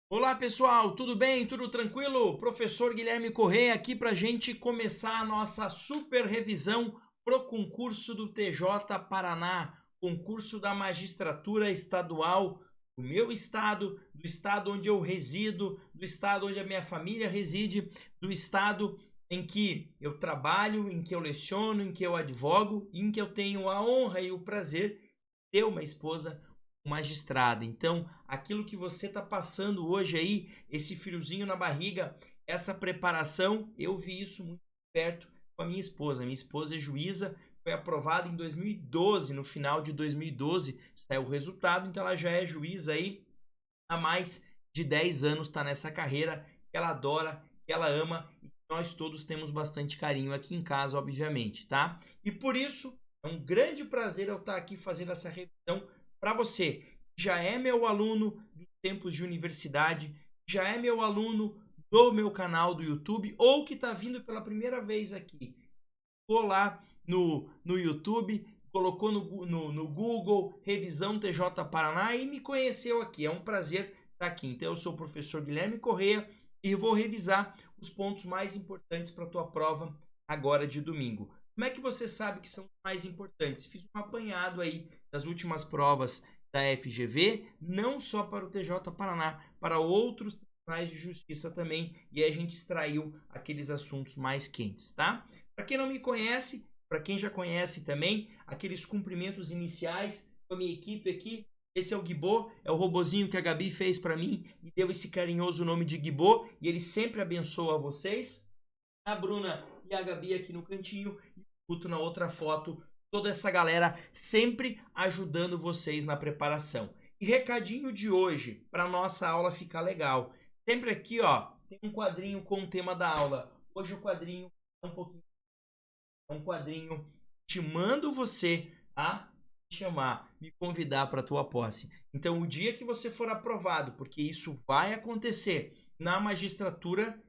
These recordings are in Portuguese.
Olá pessoal, tudo bem? Tudo tranquilo? Professor Guilherme Corrêa aqui para a gente começar a nossa super revisão pro concurso do TJ Paraná, concurso da magistratura estadual do meu estado, do estado onde eu resido, do estado onde a minha família reside, do estado em que eu trabalho, em que eu leciono, em que eu advogo e em que eu tenho a honra e o prazer de ter uma esposa magistrado. Então, aquilo que você está passando hoje aí, esse friozinho na barriga, essa preparação, eu vi isso muito perto com a minha esposa. Minha esposa é juíza, foi aprovada em 2012, no final de 2012 saiu o resultado, então ela já é juíza aí há mais de 10 anos, está nessa carreira que ela adora, que ela ama e que nós todos temos bastante carinho aqui em casa, obviamente, tá? E por isso, é um grande prazer eu estar aqui fazendo essa revisão para você, que já é meu aluno dos tempos de universidade, já é meu aluno do meu canal do YouTube ou que está vindo pela primeira vez aqui. Ficou lá no YouTube, colocou no Google Revisão TJ Paraná e me conheceu aqui. É um prazer estar aqui. Então, eu sou o professor Guilherme Corrêa e vou revisar os pontos mais importantes para a tua prova agora de domingo. Como é que você sabe que são os mais importantes? Fiz um apanhado aí das últimas provas da FGV, não só para o TJ Paraná, para outros tribunais de justiça também, e a gente extraiu aqueles assuntos mais quentes, tá? Para quem não me conhece, para quem já conhece também, aqueles cumprimentos iniciais com a minha equipe aqui. Esse é o Guibô, é o robozinho que a Gabi fez para mim e deu esse carinhoso nome de Guibô, e ele sempre abençoa vocês. A Bruna e a Gabi aqui no cantinho e o Guto na outra foto. Toda essa galera sempre ajudando vocês na preparação. E recadinho de hoje, para nossa aula ficar legal. Sempre aqui, ó, tem um quadrinho com o tema da aula. Hoje o quadrinho é um pouquinho, é um quadrinho te mando você a chamar, me convidar para a tua posse. Então, o dia que você for aprovado, porque isso vai acontecer na magistratura,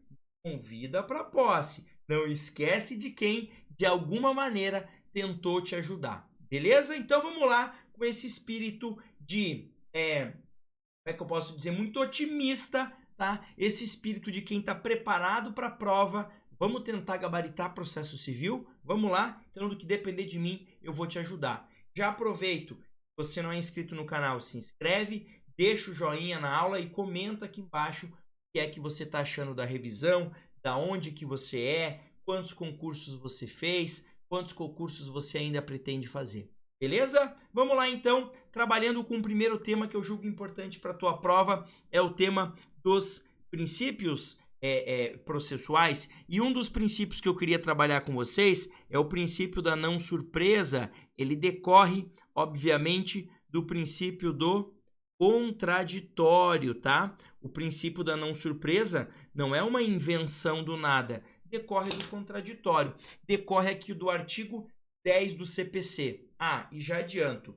convida para a posse. Não esquece de quem, de alguma maneira, tentou te ajudar. Beleza? Então, vamos lá com esse espírito de, como é que eu posso dizer, muito otimista, tá? Esse espírito de quem está preparado para a prova. Vamos tentar gabaritar processo civil? Vamos lá? Então, do que depender de mim, eu vou te ajudar. Já aproveito, se você não é inscrito no canal, se inscreve, deixa o joinha na aula e comenta aqui embaixo o que é que você está achando da revisão, da onde que você é, quantos concursos você fez, quantos concursos você ainda pretende fazer. Beleza? Vamos lá então, trabalhando com o primeiro tema que eu julgo importante para a tua prova, é o tema dos princípios processuais. E um dos princípios que eu queria trabalhar com vocês é o princípio da não surpresa. Ele decorre, obviamente, do princípio do contraditório, tá? O princípio da não surpresa não é uma invenção do nada, decorre do contraditório. Decorre aqui do artigo 10 do CPC. Ah, e já adianto,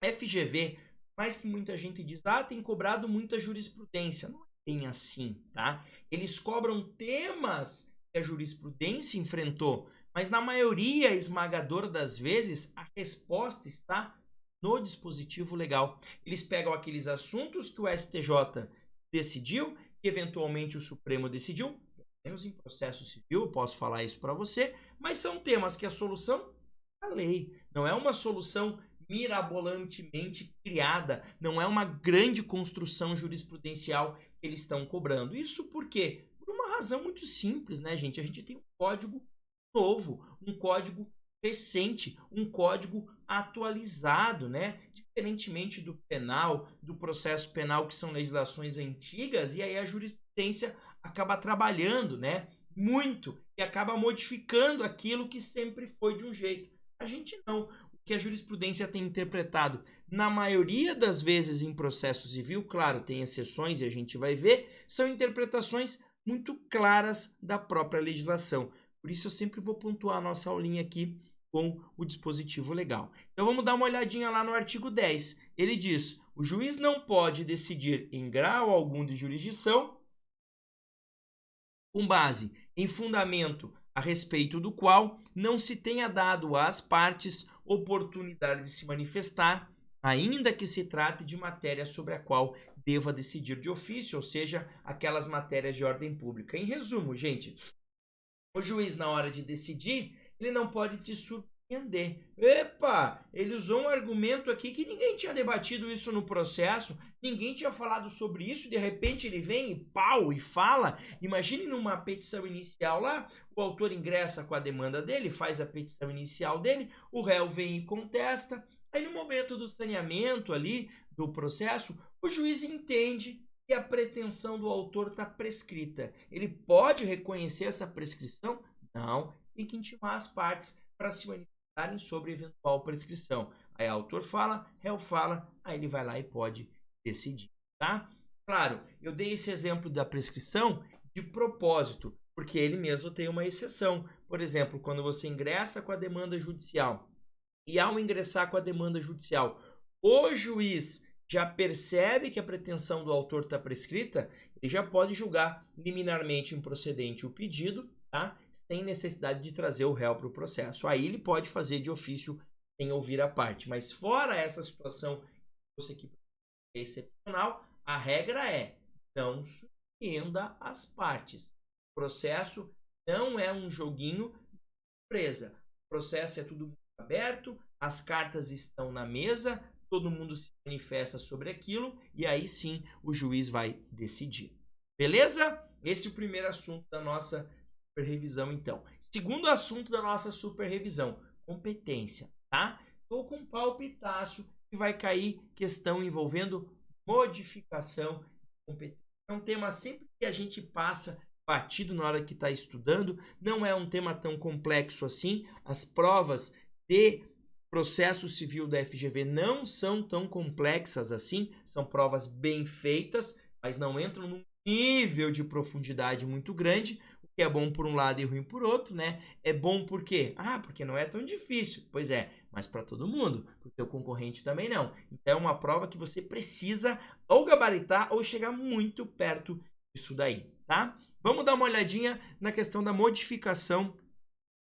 FGV, mais que muita gente diz, tem cobrado muita jurisprudência. Não é bem assim, tá? Eles cobram temas que a jurisprudência enfrentou, mas na maioria esmagadora das vezes, a resposta está no dispositivo legal. Eles pegam aqueles assuntos que o STJ decidiu, que eventualmente o Supremo decidiu, pelo menos em processo civil, eu posso falar isso para você, mas são temas que a solução é a lei, não é uma solução mirabolantemente criada, não é uma grande construção jurisprudencial que eles estão cobrando. Isso por quê? Por uma razão muito simples, né, gente? A gente tem um código novo, um código recente, um código atualizado, né? Diferentemente do penal, do processo penal, que são legislações antigas, e aí a jurisprudência acaba trabalhando, né? Muito, e acaba modificando aquilo que sempre foi de um jeito. A gente não. O que a jurisprudência tem interpretado, na maioria das vezes em processo civil, claro, tem exceções e a gente vai ver, são interpretações muito claras da própria legislação. Por isso eu sempre vou pontuar a nossa aulinha aqui com o dispositivo legal. Então vamos dar uma olhadinha lá no artigo 10. Ele diz: o juiz não pode decidir em grau algum de jurisdição com base em fundamento a respeito do qual não se tenha dado às partes oportunidade de se manifestar, ainda que se trate de matéria sobre a qual deva decidir de ofício, ou seja, aquelas matérias de ordem pública. Em resumo, gente, o juiz, na hora de decidir, ele não pode te surpreender. Epa, ele usou um argumento aqui que ninguém tinha debatido isso no processo, ninguém tinha falado sobre isso, de repente ele vem e pau, e fala. Imagine numa petição inicial lá, o autor ingressa com a demanda dele, faz a petição inicial dele, o réu vem e contesta, aí no momento do saneamento ali, do processo, o juiz entende que a pretensão do autor está prescrita. Ele pode reconhecer essa prescrição? Não, tem que intimar as partes para se manifestarem sobre eventual prescrição. Aí o autor fala, réu fala, aí ele vai lá e pode decidir, tá? Claro, eu dei esse exemplo da prescrição de propósito, porque ele mesmo tem uma exceção. Por exemplo, quando você ingressa com a demanda judicial e ao ingressar com a demanda judicial, o juiz já percebe que a pretensão do autor está prescrita, ele já pode julgar liminarmente improcedente o pedido, tá? Sem necessidade de trazer o réu para o processo. Aí ele pode fazer de ofício sem ouvir a parte. Mas fora essa situação que você aqui é excepcional, a regra é não surpreenda as partes. O processo não é um joguinho de surpresa. O processo é tudo aberto, as cartas estão na mesa, todo mundo se manifesta sobre aquilo e aí sim o juiz vai decidir. Beleza? Esse é o primeiro assunto da nossa super revisão, então. Segundo assunto da nossa super revisão, competência, tá? Estou com um palpitaço que vai cair questão envolvendo modificação de competência. É um tema sempre que a gente passa batido na hora que está estudando, não é um tema tão complexo assim. As provas de processo civil da FGV não são tão complexas assim, são provas bem feitas, mas não entram num nível de profundidade muito grande, o que é bom por um lado e ruim por outro, né? É bom por quê? Porque não é tão difícil. Pois é, mas para todo mundo, para o teu concorrente também não. Então é uma prova que você precisa ou gabaritar ou chegar muito perto disso daí, tá? Vamos dar uma olhadinha na questão da modificação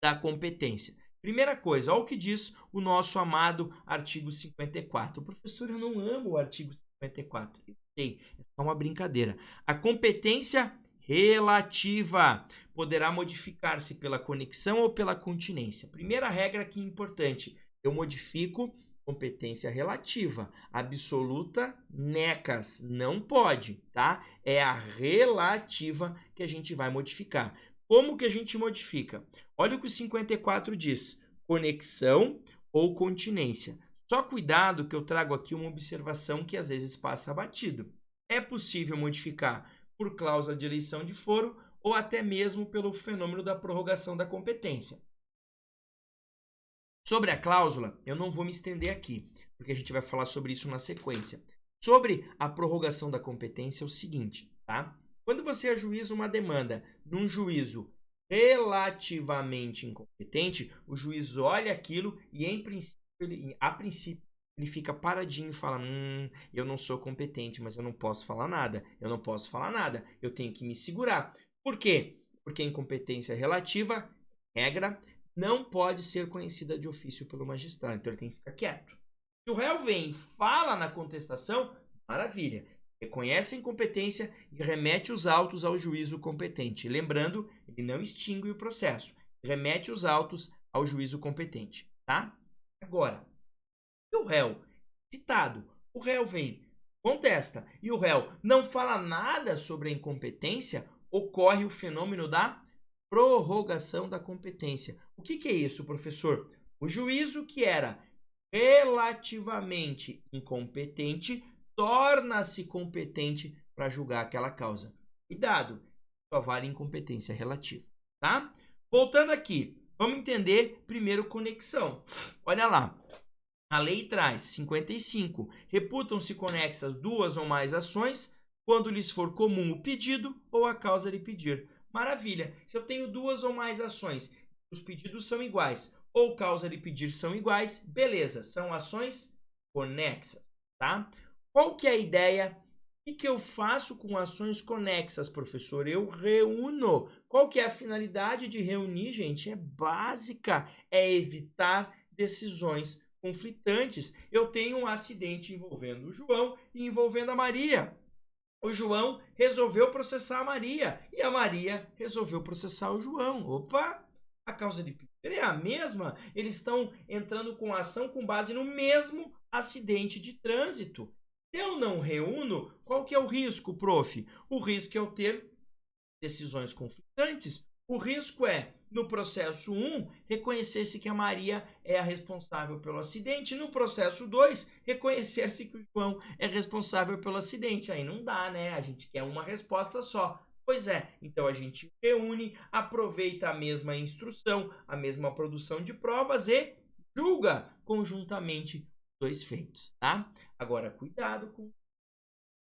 da competência. Primeira coisa, olha o que diz o nosso amado artigo 54. Professor, eu não amo o artigo 54. Eu sei, é só uma brincadeira. A competência relativa poderá modificar-se pela conexão ou pela continência. Primeira regra aqui importante, eu modifico competência relativa. Absoluta, necas, não pode, tá? É a relativa que a gente vai modificar. Como que a gente modifica? Olha o que o 54 diz, conexão ou continência. Só cuidado que eu trago aqui uma observação que às vezes passa batido. É possível modificar por cláusula de eleição de foro ou até mesmo pelo fenômeno da prorrogação da competência. Sobre a cláusula, eu não vou me estender aqui, porque a gente vai falar sobre isso na sequência. Sobre a prorrogação da competência é o seguinte, tá? Quando você ajuiza uma demanda num juízo relativamente incompetente, o juiz olha aquilo e, a princípio, ele fica paradinho e fala, eu não sou competente, mas eu não posso falar nada. Eu não posso falar nada. Eu tenho que me segurar. Por quê? Porque a incompetência relativa, regra, não pode ser conhecida de ofício pelo magistrado. Então, ele tem que ficar quieto. Se o réu vem e fala na contestação, maravilha. Reconhece a incompetência e remete os autos ao juízo competente. Lembrando, ele não extingue o processo. Remete os autos ao juízo competente, tá? Agora, se o réu citado, o réu vem, contesta, e o réu não fala nada sobre a incompetência, ocorre o fenômeno da prorrogação da competência. O que é isso, professor? O juízo que era relativamente incompetente torna-se competente para julgar aquela causa. Cuidado, só vale incompetência relativa, tá? Voltando aqui, vamos entender primeiro conexão. Olha lá, a lei traz 55. Reputam-se conexas duas ou mais ações quando lhes for comum o pedido ou a causa de pedir. Maravilha, se eu tenho duas ou mais ações, os pedidos são iguais ou causa de pedir são iguais, beleza, são ações conexas, tá? Qual que é a ideia? O que eu faço com ações conexas, professor? Eu reúno. Qual que é a finalidade de reunir, gente? É básica, é evitar decisões conflitantes. Eu tenho um acidente envolvendo o João e envolvendo a Maria. O João resolveu processar a Maria e a Maria resolveu processar o João. Opa! A causa de pedir é a mesma. Eles estão entrando com ação com base no mesmo acidente de trânsito. Se eu não reúno, qual que é o risco, prof? O risco é eu ter decisões conflitantes. O risco é, no processo 1, reconhecer-se que a Maria é a responsável pelo acidente. No processo 2, reconhecer-se que o João é responsável pelo acidente. Aí não dá, né? A gente quer uma resposta só. Pois é, então a gente reúne, aproveita a mesma instrução, a mesma produção de provas e julga conjuntamente os dois feitos, tá? Agora, cuidado com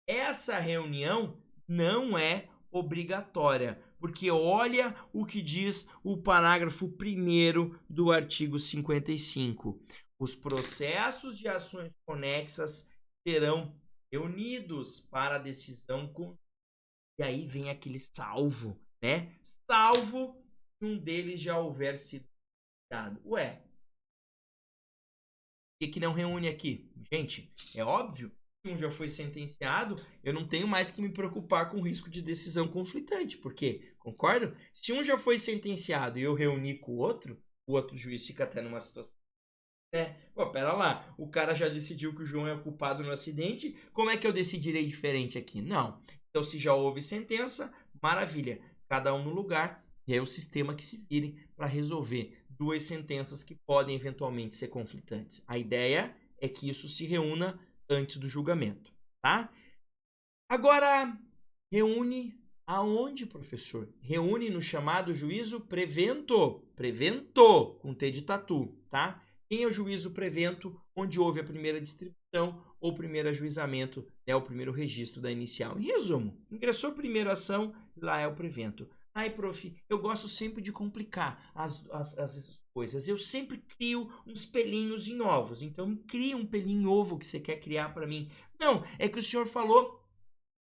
essa reunião, não é obrigatória, porque olha o que diz o parágrafo 1º do artigo 55. Os processos de ações conexas serão reunidos para a decisão conjunta. E aí vem aquele salvo, né? Salvo se um deles já houver sido dado. Ué, por que não reúne aqui? Gente, é óbvio. Se um já foi sentenciado, eu não tenho mais que me preocupar com o risco de decisão conflitante, porque, concordo? Se um já foi sentenciado e eu reuni com o outro juiz fica até numa situação, né? Pô, pera lá, o cara já decidiu que o João é o culpado no acidente, como é que eu decidirei diferente aqui? Não. Então, se já houve sentença, maravilha. Cada um no lugar, e é o sistema que se vire para resolver duas sentenças que podem eventualmente ser conflitantes. A ideia é que isso se reúna antes do julgamento, tá? Agora, reúne aonde, professor? Reúne no chamado juízo prevento. Prevento, com T de tatu, tá? Quem é o juízo prevento? Onde houve a primeira distribuição ou primeiro ajuizamento, é o primeiro registro da inicial. Em resumo, ingressou a primeira ação, lá é o prevento. Aí, prof, eu gosto sempre de complicar as coisas. Eu sempre crio uns pelinhos em ovos. Então, cria um pelinho em ovo que você quer criar para mim. Não, é que o senhor falou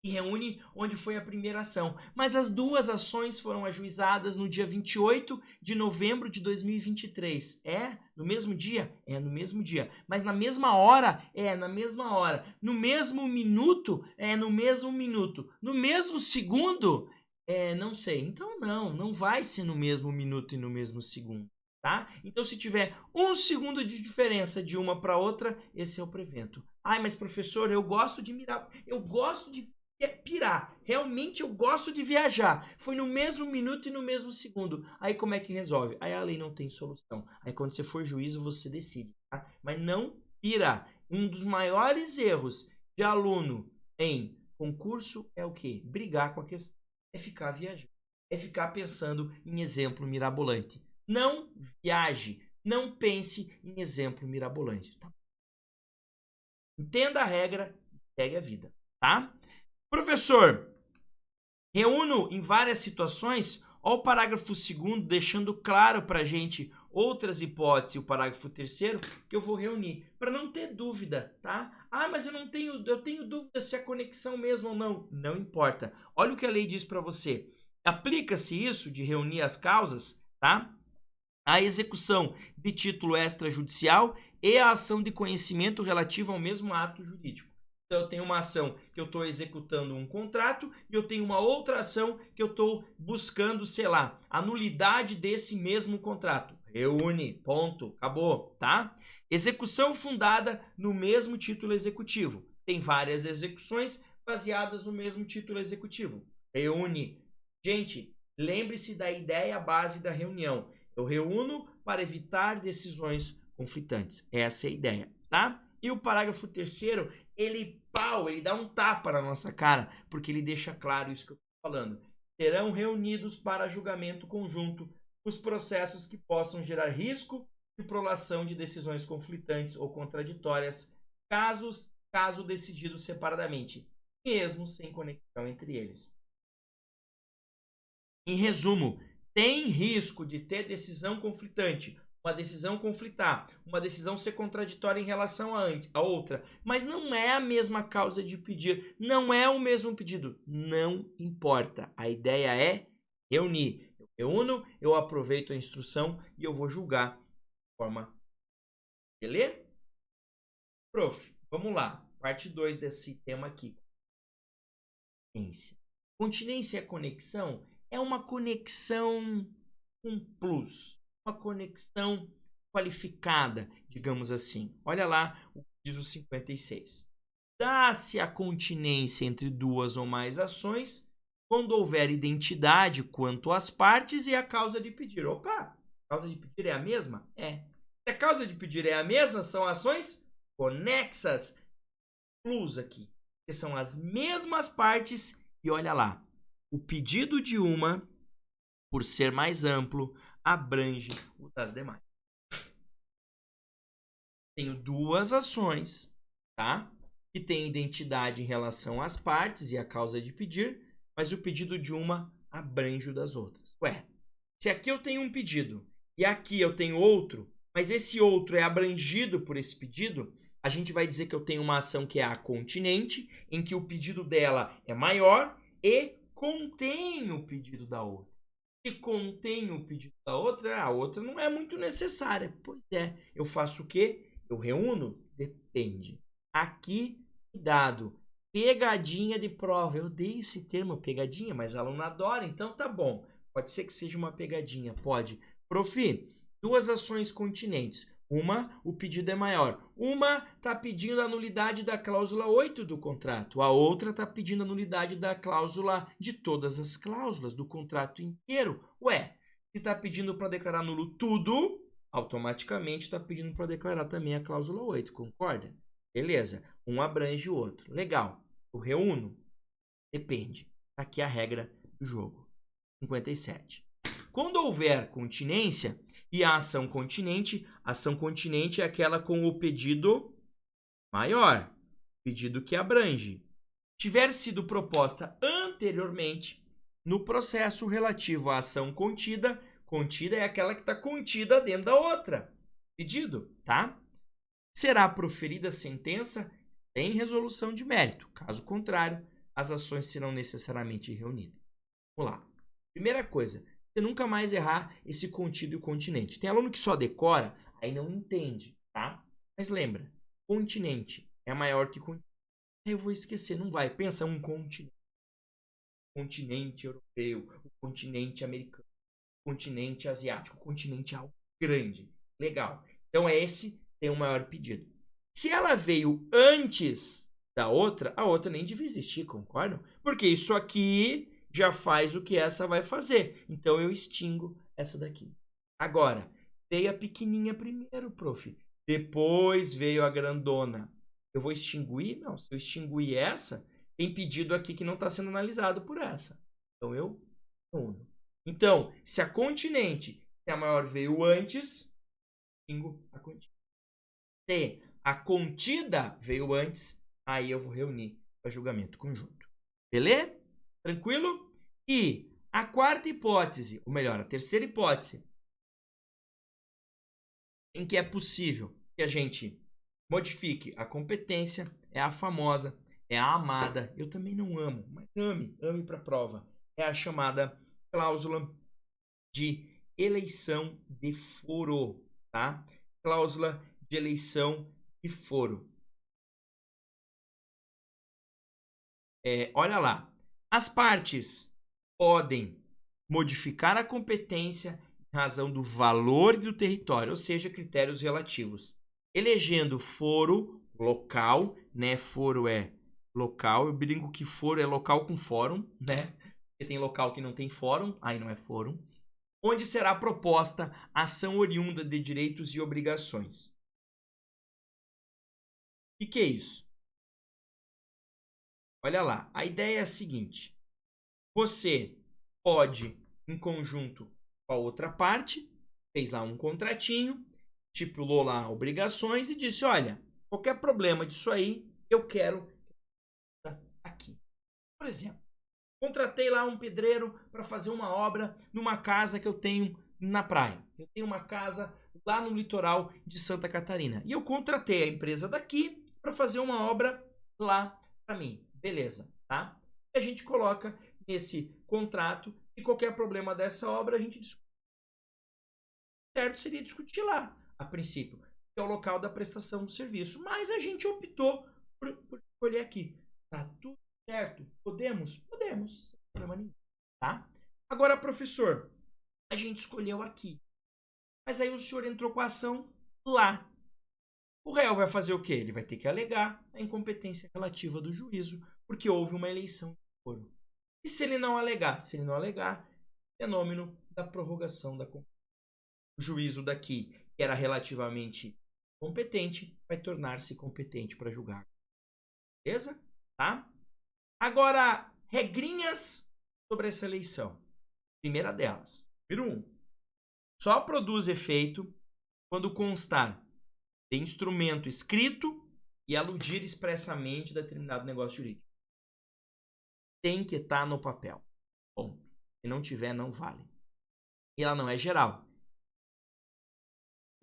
e reúne onde foi a primeira ação. Mas as duas ações foram ajuizadas no dia 28 de novembro de 2023. É? No mesmo dia? É no mesmo dia. Mas na mesma hora? É na mesma hora. No mesmo minuto? É no mesmo minuto. No mesmo segundo? É, não sei. Então não vai ser no mesmo minuto e no mesmo segundo. Tá? Então, se tiver 1 segundo de diferença de uma para outra, esse é o prevento. Ai, mas professor, eu gosto de mirar, eu gosto de pirar. Realmente eu gosto de viajar. Foi no mesmo minuto e no mesmo segundo. Aí como é que resolve? Aí a lei não tem solução. Aí quando você for juízo, você decide. Tá? Mas não pira. Um dos maiores erros de aluno em concurso é o quê? Brigar com a questão. É ficar viajando. É ficar pensando em exemplo mirabolante. Não viaje. Não pense em exemplo mirabolante. Tá? Entenda a regra e segue a vida. Tá? Professor, reúno em várias situações, olha o parágrafo 2º deixando claro para a gente outras hipóteses, o parágrafo 3º, que eu vou reunir, para não ter dúvida, tá? Ah, mas eu tenho dúvida se é conexão mesmo ou não. Não importa. Olha o que a lei diz para você. Aplica-se isso de reunir as causas, tá? A execução de título extrajudicial e a ação de conhecimento relativa ao mesmo ato jurídico. Então, eu tenho uma ação que eu estou executando um contrato e eu tenho uma outra ação que eu estou buscando, sei lá, a nulidade desse mesmo contrato. Reúne, ponto, acabou, tá? Execução fundada no mesmo título executivo. Tem várias execuções baseadas no mesmo título executivo. Reúne. Gente, lembre-se da ideia base da reunião. Eu reúno para evitar decisões conflitantes. Essa é a ideia, tá? E o parágrafo 3º, ele dá um tapa na nossa cara, porque ele deixa claro isso que eu estou falando. Serão reunidos para julgamento conjunto os processos que possam gerar risco de prolação de decisões conflitantes ou contraditórias, caso decididos separadamente, mesmo sem conexão entre eles. Em resumo, tem risco de ter decisão conflitante, uma decisão conflitar, uma decisão ser contraditória em relação a outra, mas não é a mesma causa de pedir, não é o mesmo pedido, não importa. A ideia é reunir. Eu reúno, eu aproveito a instrução e eu vou julgar de forma. Beleza? Prof, vamos lá. Parte 2 desse tema aqui. continência. Continência é conexão? É uma conexão com plus, uma conexão qualificada, digamos assim. Olha lá o que diz o 56. Dá-se a continência entre duas ou mais ações quando houver identidade quanto às partes e a causa de pedir. Opa, a causa de pedir é a mesma? É. Se a causa de pedir é a mesma, são ações conexas. Plus aqui, que são as mesmas partes. E olha lá, o pedido de uma, por ser mais amplo, abrange o das demais. Tenho duas ações, tá? Que tem identidade em relação às partes e a causa de pedir, mas o pedido de uma abrange o das outras. Ué, se aqui eu tenho um pedido e aqui eu tenho outro, mas esse outro é abrangido por esse pedido, a gente vai dizer que eu tenho uma ação que é a continente, em que o pedido dela é maior e contém o pedido da outra. Se contém o pedido da outra, a outra não é muito necessária. Pois é, eu faço o quê? Eu reúno? Depende. Aqui, cuidado. Pegadinha de prova. Eu odeio esse termo, pegadinha, mas a aluna adora, então tá bom. Pode ser que seja uma pegadinha, pode. Prof, duas ações continentes. Uma, o pedido é maior. Uma está pedindo a nulidade da cláusula 8 do contrato. A outra está pedindo a nulidade da cláusula de todas as cláusulas do contrato inteiro. Ué, se está pedindo para declarar nulo tudo, automaticamente está pedindo para declarar também a cláusula 8, concorda? Beleza, um abrange o outro. Legal, eu reúno? Depende. Aqui a regra do jogo. 57. Quando houver continência e a ação continente é aquela com o pedido maior, pedido que abrange, tiver sido proposta anteriormente no processo relativo à ação contida, contida é aquela que está contida dentro da outra, pedido, tá? Será proferida sentença sem resolução de mérito. Caso contrário, as ações serão necessariamente reunidas. Vamos lá. Primeira coisa, você nunca mais errar esse contido e o continente. Tem aluno que só decora, aí não entende, tá? Mas lembra, continente é maior que continente. Aí eu vou esquecer, não vai. Pensa um continente. Continente europeu, o continente americano, o continente asiático, o continente é algo grande. Legal. Então esse tem o maior pedido. Se ela veio antes da outra, a outra nem devia existir, concordam? Porque isso aqui já faz o que essa vai fazer. Então eu extingo essa daqui. Agora, veio a pequenininha primeiro, prof. Depois veio a grandona. Eu vou extinguir? Não. Se eu extinguir essa, tem pedido aqui que não está sendo analisado por essa. Então eu uno. Então, se a continente, se a maior veio antes, extingo a continente. Se a contida veio antes, aí eu vou reunir para julgamento conjunto. Beleza? Tranquilo? E a quarta hipótese, ou melhor, a terceira hipótese, em que é possível que a gente modifique a competência, é a famosa, é a amada. Eu também não amo, mas ame para prova. É a chamada cláusula de eleição de foro, tá? Cláusula de eleição de foro. Olha lá, as partes podem modificar a competência em razão do valor do território, ou seja, critérios relativos, elegendo foro local, né? Foro é local, eu brinco que foro é local com fórum, né? Porque tem local que não tem fórum, aí não é fórum, onde será proposta ação oriunda de direitos e obrigações. O que é isso? Olha lá, a ideia é a seguinte: você pode, em conjunto com a outra parte, fez lá um contratinho, estipulou lá obrigações e disse: olha, qualquer problema disso aí, eu quero aqui. Por exemplo, contratei lá um pedreiro para fazer uma obra numa casa que eu tenho na praia. Eu tenho uma casa lá no litoral de Santa Catarina. E eu contratei a empresa daqui para fazer uma obra lá para mim. Beleza, tá? E a gente coloca nesse contrato e qualquer problema dessa obra a gente discute. Certo seria discutir lá, a princípio, que é o local da prestação do serviço. Mas a gente optou por escolher aqui. Tá tudo certo? Podemos? Podemos, sem problema nenhum, tá? Agora, professor, a gente escolheu aqui, mas aí o senhor entrou com a ação lá. O réu vai fazer o quê? Ele vai ter que alegar a incompetência relativa do juízo, porque houve uma eleição de foro. E se ele não alegar? Se ele não alegar, fenômeno da prorrogação da competência. O juízo daqui, que era relativamente competente, vai tornar-se competente para julgar. Beleza? Tá? Agora, regrinhas sobre essa eleição. Primeira delas. Número 1. Só produz efeito quando constar de instrumento escrito e aludir expressamente a determinado negócio jurídico. Tem que estar no papel. Bom, se não tiver, não vale. E ela não é geral.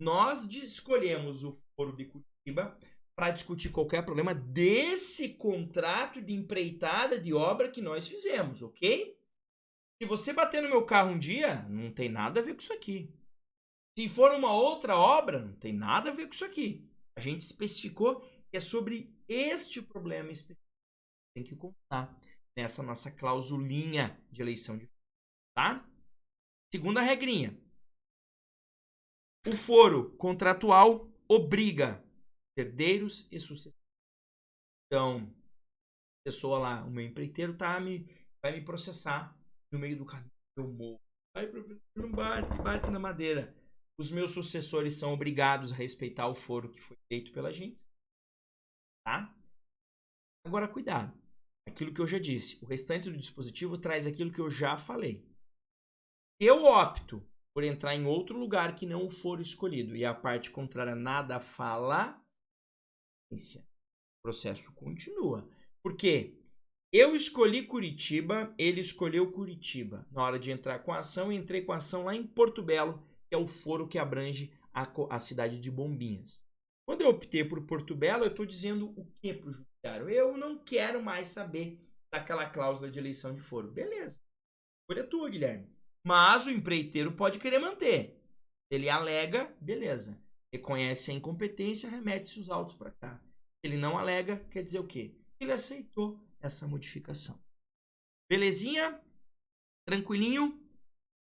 Nós escolhemos o Foro de Curitiba para discutir qualquer problema desse contrato de empreitada de obra que nós fizemos, ok? Se você bater no meu carro um dia, não tem nada a ver com isso aqui. Se for uma outra obra, não tem nada a ver com isso aqui. A gente especificou que é sobre este problema específico. Tem que contar nessa nossa clausulinha de eleição de foro, tá? Segunda regrinha. O foro contratual obriga herdeiros e sucessores. Então, a pessoa lá, o meu empreiteiro, vai me processar no meio do caminho. Eu morro. Ai, professor, não bate na madeira. Os meus sucessores são obrigados a respeitar o foro que foi feito pela gente. Tá? Agora, cuidado. Aquilo que eu já disse. O restante do dispositivo traz aquilo que eu já falei. Eu opto por entrar em outro lugar que não o foro escolhido e a parte contrária nada fala, o processo continua. Por quê? Eu escolhi Curitiba, ele escolheu Curitiba. Na hora de entrar com a ação, eu entrei com a ação lá em Porto Belo, que é o foro que abrange a cidade de Bombinhas. Quando eu optei por Porto Belo, eu estou dizendo o que para o judiciário? Eu não quero mais saber daquela cláusula de eleição de foro. Beleza. Escolha tua, Guilherme. Mas o empreiteiro pode querer manter. Ele alega, beleza. Reconhece a incompetência, remete-se os autos para cá. Se ele não alega, quer dizer o quê? Ele aceitou essa modificação. Belezinha? Tranquilinho?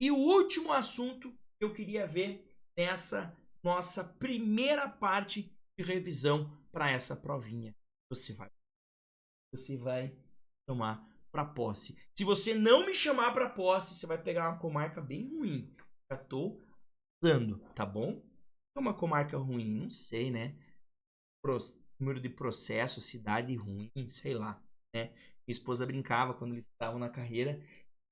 E o último assunto que eu queria ver nessa nossa primeira parte de revisão para essa provinha. Você vai tomar para posse. Se você não me chamar para posse, você vai pegar uma comarca bem ruim. Já tô dando, tá bom? É uma comarca ruim, não sei, né? Número de processo, cidade ruim, sei lá, né? Minha esposa brincava quando eles estavam na carreira,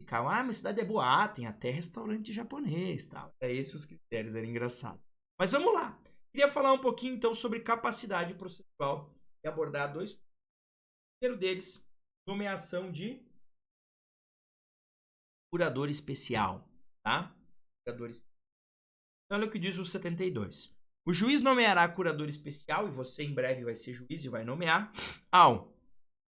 ficava, minha cidade é boa, tem até restaurante japonês, tal. É esses os critérios, era engraçado. Mas vamos lá. Queria falar um pouquinho então sobre capacidade processual e abordar dois pontos. O primeiro deles, nomeação de curador especial, tá? Curador especial. Olha o que diz o 72. O juiz nomeará curador especial, e você em breve vai ser juiz e vai nomear, ao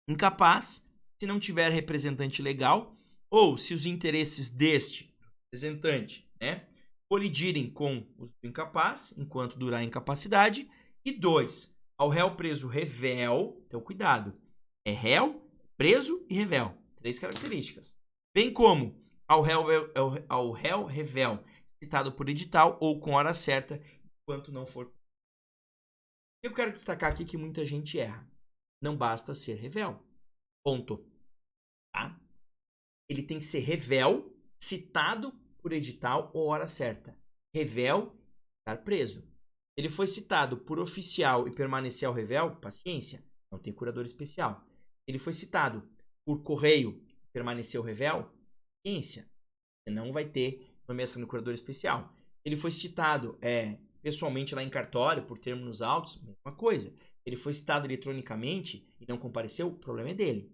incapaz, se não tiver representante legal, ou se os interesses deste representante, né, colidirem com os do incapaz, enquanto durar a incapacidade. E 2, ao réu preso revel, então cuidado, é réu, preso e revel, 3 características. Bem como ao réu revel, citado por edital ou com hora certa, enquanto não for. Eu quero destacar aqui que muita gente erra. Não basta ser revel. Ponto. Tá? Ele tem que ser revel, citado por edital ou hora certa. Revel, estar preso. Ele foi citado por oficial e permaneceu ao revel, paciência, não tem curador especial. Ele foi citado por correio e permaneceu ao revel, paciência, você não vai ter nomeação de curador especial. Ele foi citado pessoalmente lá em cartório, por termo nos autos, mesma coisa. Ele foi citado eletronicamente e não compareceu, o problema é dele.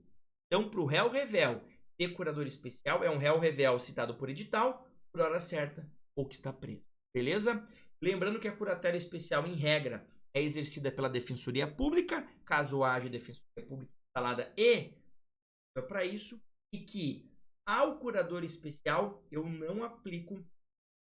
Então, para o réu revel ter curador especial, é um réu revel citado por edital, por hora certa, ou que está preso. Beleza? Lembrando que a curatela especial, em regra, é exercida pela Defensoria Pública, caso haja Defensoria Pública instalada e para isso, e que ao curador especial eu não aplico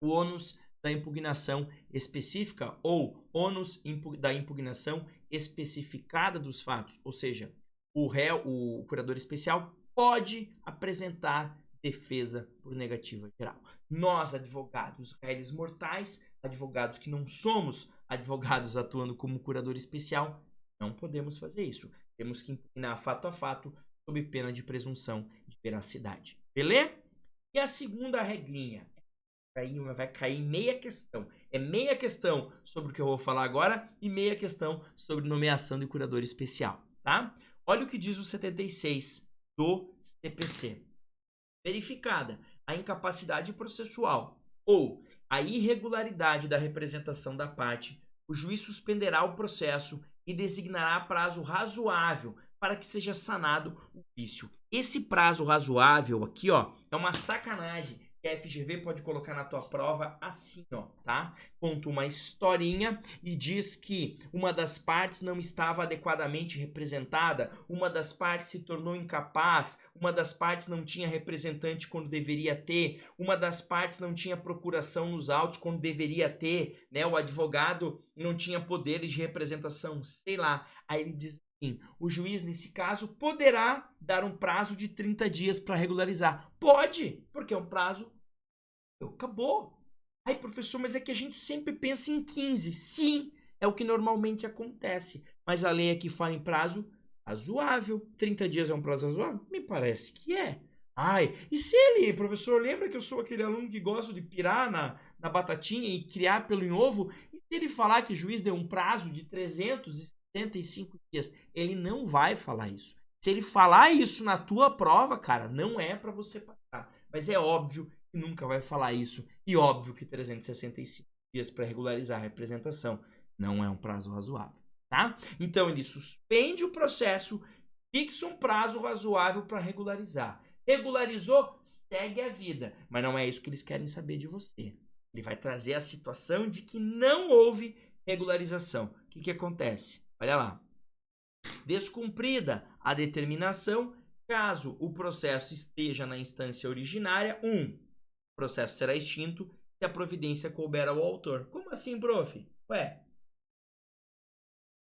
o ônus da impugnação específica ou ônus da impugnação especificada dos fatos. Ou seja, o curador especial pode apresentar defesa por negativa geral. Nós, advogados réis mortais, advogados que não somos advogados atuando como curador especial, não podemos fazer isso. Temos que impugnar fato a fato, sob pena de presunção de veracidade. Beleza? E a segunda regrinha, vai cair meia questão. É meia questão sobre o que eu vou falar agora e meia questão sobre nomeação de curador especial, tá? Olha o que diz o 76 do CPC. Verificada a incapacidade processual ou a irregularidade da representação da parte, o juiz suspenderá o processo e designará prazo razoável para que seja sanado o vício. Esse prazo razoável aqui, ó, é uma sacanagem que a FGV pode colocar na tua prova assim, ó, tá? Conta uma historinha e diz que uma das partes não estava adequadamente representada, uma das partes se tornou incapaz, uma das partes não tinha representante quando deveria ter, uma das partes não tinha procuração nos autos quando deveria ter, né? O advogado não tinha poderes de representação, sei lá. Aí ele diz assim, o juiz, nesse caso, poderá dar um prazo de 30 dias para regularizar. Pode, porque é um prazo. Acabou. Ai, professor, mas é que a gente sempre pensa em 15. Sim, é o que normalmente acontece. Mas a lei aqui fala em prazo razoável. 30 dias é um prazo razoável? Me parece que é. Ai, e se ele, professor, lembra que eu sou aquele aluno que gosta de pirar na batatinha e criar pelo em ovo? E se ele falar que o juiz deu um prazo de 365 dias? Ele não vai falar isso. Se ele falar isso na tua prova, cara, não é para você passar. Mas é óbvio que nunca vai falar isso. E óbvio que 365 dias para regularizar a representação não é um prazo razoável, tá? Então ele suspende o processo, fixa um prazo razoável para regularizar. Regularizou, segue a vida. Mas não é isso que eles querem saber de você. Ele vai trazer a situação de que não houve regularização. O que acontece? Olha lá. Descumprida a determinação, caso o processo esteja na instância originária, o processo será extinto se a providência couber ao autor. Como assim, prof? Ué,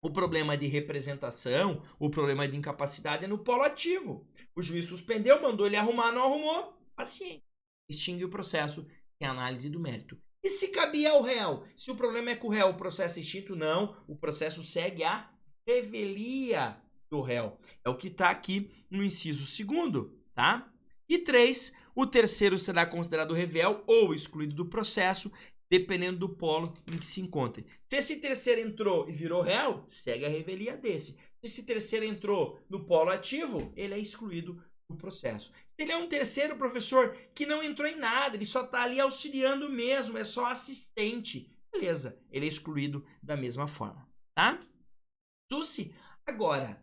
o problema de representação, o problema de incapacidade é no polo ativo. O juiz suspendeu, mandou ele arrumar, não arrumou, paciente. Extingue o processo sem análise do mérito. E se cabia ao réu? Se o problema é com o réu, o processo é extinto? Não, o processo segue a revelia do réu. É o que está aqui no inciso 2º, tá? E 3, o terceiro será considerado revel ou excluído do processo, dependendo do polo em que se encontre. Se esse terceiro entrou e virou réu, segue a revelia desse. Se esse terceiro entrou no polo ativo, ele é excluído do processo. Se ele é um terceiro professor que não entrou em nada, ele só está ali auxiliando mesmo, é só assistente, beleza, ele é excluído da mesma forma, tá? Susi, agora,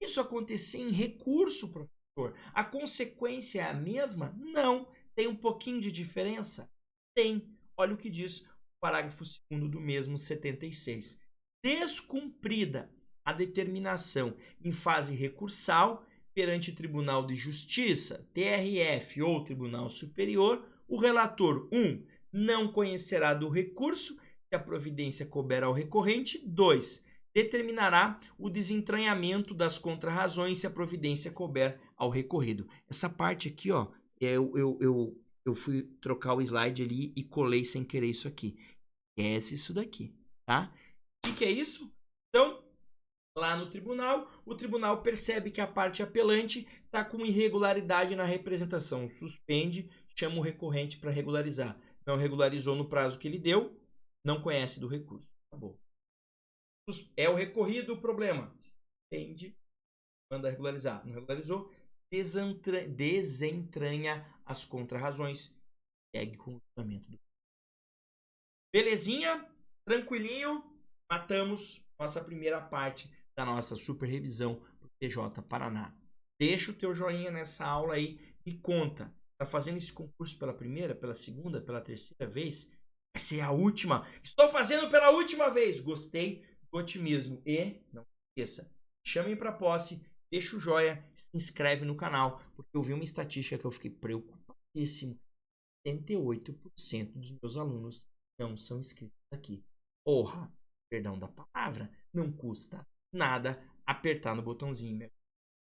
isso acontecer em recurso, professor, a consequência é a mesma? Não. Tem um pouquinho de diferença? Tem. Olha o que diz o parágrafo 2º do mesmo 76. Descumprida a determinação em fase recursal perante Tribunal de Justiça, TRF ou Tribunal Superior, o relator 1. Não conhecerá do recurso se a providência couber ao recorrente. 2. Determinará o desentranhamento das contrarrazões se a providência couber ao recorrido. Essa parte aqui, ó, eu fui trocar o slide ali e colei sem querer isso aqui. Esquece isso daqui, tá? O que é isso? Então, lá no tribunal, o tribunal percebe que a parte apelante está com irregularidade na representação. Suspende, chama o recorrente para regularizar. Não regularizou no prazo que ele deu, não conhece do recurso. Acabou. É o recorrido o problema. Suspende, manda regularizar. Não regularizou, desentranha as contrarrazões. Segue com o julgamento do. Belezinha? Tranquilinho? Matamos nossa primeira parte da nossa super revisão pro TJ Paraná. Deixa o teu joinha nessa aula aí e conta. Tá fazendo esse concurso pela primeira, pela segunda, pela terceira vez? Vai ser a última. Estou fazendo pela última vez. Gostei do otimismo. E, não esqueça, chamem para posse, deixa o joia, se inscreve no canal, porque eu vi uma estatística que eu fiquei preocupadíssimo. 78% dos meus alunos não são inscritos aqui. Porra, perdão da palavra, não custa nada apertar no botãozinho.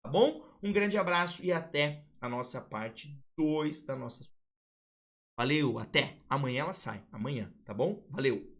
tá bom? Um grande abraço e até a nossa parte 2 da nossa... Valeu, até! Amanhã ela sai, amanhã, tá bom? Valeu!